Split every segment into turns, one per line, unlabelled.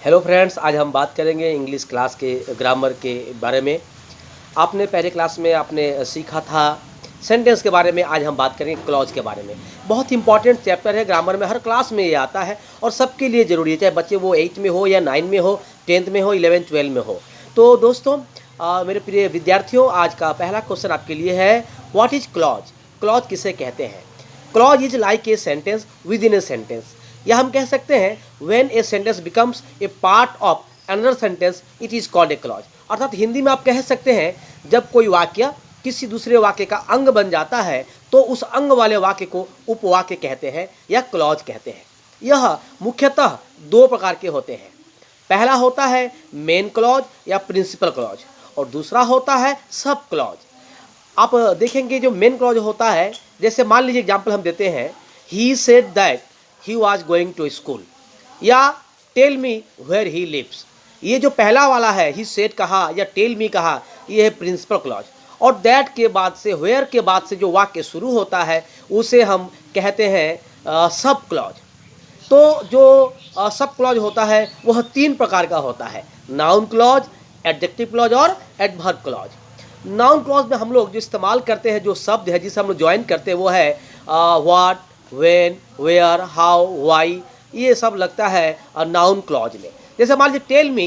Hello friends, आज हम बात करेंगे इंग्लिश क्लास के ग्रामर के बारे में। आपने पहले क्लास में आपने सीखा था सेंटेंस के बारे में। आज हम बात करेंगे क्लॉज के बारे में। बहुत इंपॉर्टेंट चैप्टर है ग्रामर में, हर क्लास में ये आता है और सबके लिए ज़रूरी है, चाहे बच्चे वो 8 में हो या 9 में हो, 10th में हो, 11 12 में हो। तो दोस्तों, मेरे प्रिय विद्यार्थियों, आज का पहला क्वेश्चन आपके लिए है, व्हाट इज क्लॉज? क्लॉज किसे कहते हैं? Clause is like a sentence with in a sentence, या हम कह सकते हैं when a sentence becomes a part of another sentence it is called a clause. अर्थात हिंदी में आप कह सकते हैं जब कोई वाक्य किसी दूसरे वाक्य का अंग बन जाता है तो उस अंग वाले वाक्य को उपवाक्य कहते हैं या क्लॉज कहते हैं। यह मुख्यतः दो प्रकार के होते हैं। पहला होता है मेन क्लॉज या प्रिंसिपल क्लॉज और दूसरा होता है सब क्लॉज। आप देखेंगे जो मेन क्लॉज होता है, जैसे मान लीजिए एग्जाम्पल हम देते हैं, he said that he was going to school, या tell me where he lives. ये जो पहला वाला है, ही सेड कहा या टेल मी कहा, ये है प्रिंसिपल क्लॉज। और दैट के बाद से, वेयर के बाद से जो वाक्य शुरू होता है उसे हम कहते हैं सब क्लॉज। तो जो सब क्लॉज होता है वह तीन प्रकार का होता है, नाउन क्लॉज, एडजेक्टिव क्लॉज और एडवर्ब क्लॉज। नाउन क्लॉज में हम लोग जो इस्तेमाल करते हैं, जो शब्द है जिसे हम लोग ज्वाइन करते हैं, वो है what, when, where, how, why, ये सब लगता है नाउन क्लॉज में। जैसे मान लीजिए tell me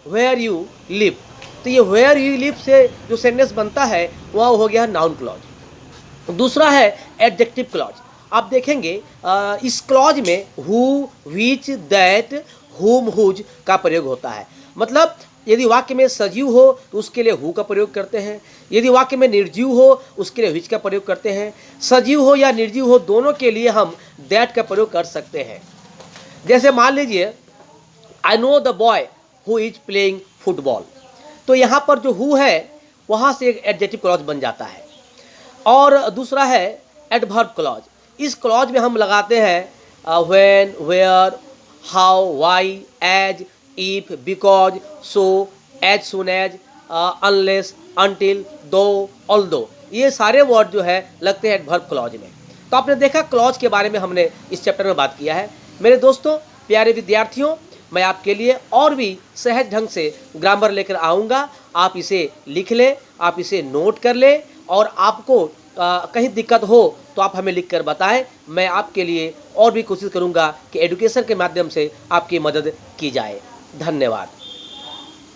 where you live, तो ये वेयर यू लिव से जो सेंटेंस बनता है वह हो गया नाउन क्लॉज। दूसरा है एडजेक्टिव क्लॉज। आप देखेंगे इस क्लॉज में हु, विच, दैट, हुम, हुज का प्रयोग होता है। मतलब यदि वाक्य में सजीव हो तो उसके लिए हु का प्रयोग करते हैं, यदि वाक्य में निर्जीव हो उसके लिए विच का प्रयोग करते हैं, सजीव हो या निर्जीव हो दोनों के लिए हम दैट का प्रयोग कर सकते हैं। जैसे मान लीजिए I know the boy who is playing football, तो यहाँ पर जो हु है वहाँ से एक एडजेक्टिव क्लॉज बन जाता है। और दूसरा है एडवर्ब क्लॉज। इस क्लॉज में हम लगाते हैं when, where, how, why, as, if, because, so, as soon as, unless, until, though, although, ये सारे वर्ड जो है लगते हैं एडवर्ब क्लॉज में। तो आपने देखा क्लॉज के बारे में हमने इस चैप्टर में बात किया है। मेरे दोस्तों, प्यारे विद्यार्थियों, मैं आपके लिए और भी सहज ढंग से ग्रामर लेकर आऊँगा। आप इसे लिख लें, आप इसे नोट कर लें, और आपको कहीं दिक्कत हो तो आप हमें लिखकर बताएं। मैं आपके लिए और भी कोशिश करूँगा कि एजुकेशन के माध्यम से आपकी मदद की जाए। धन्यवाद।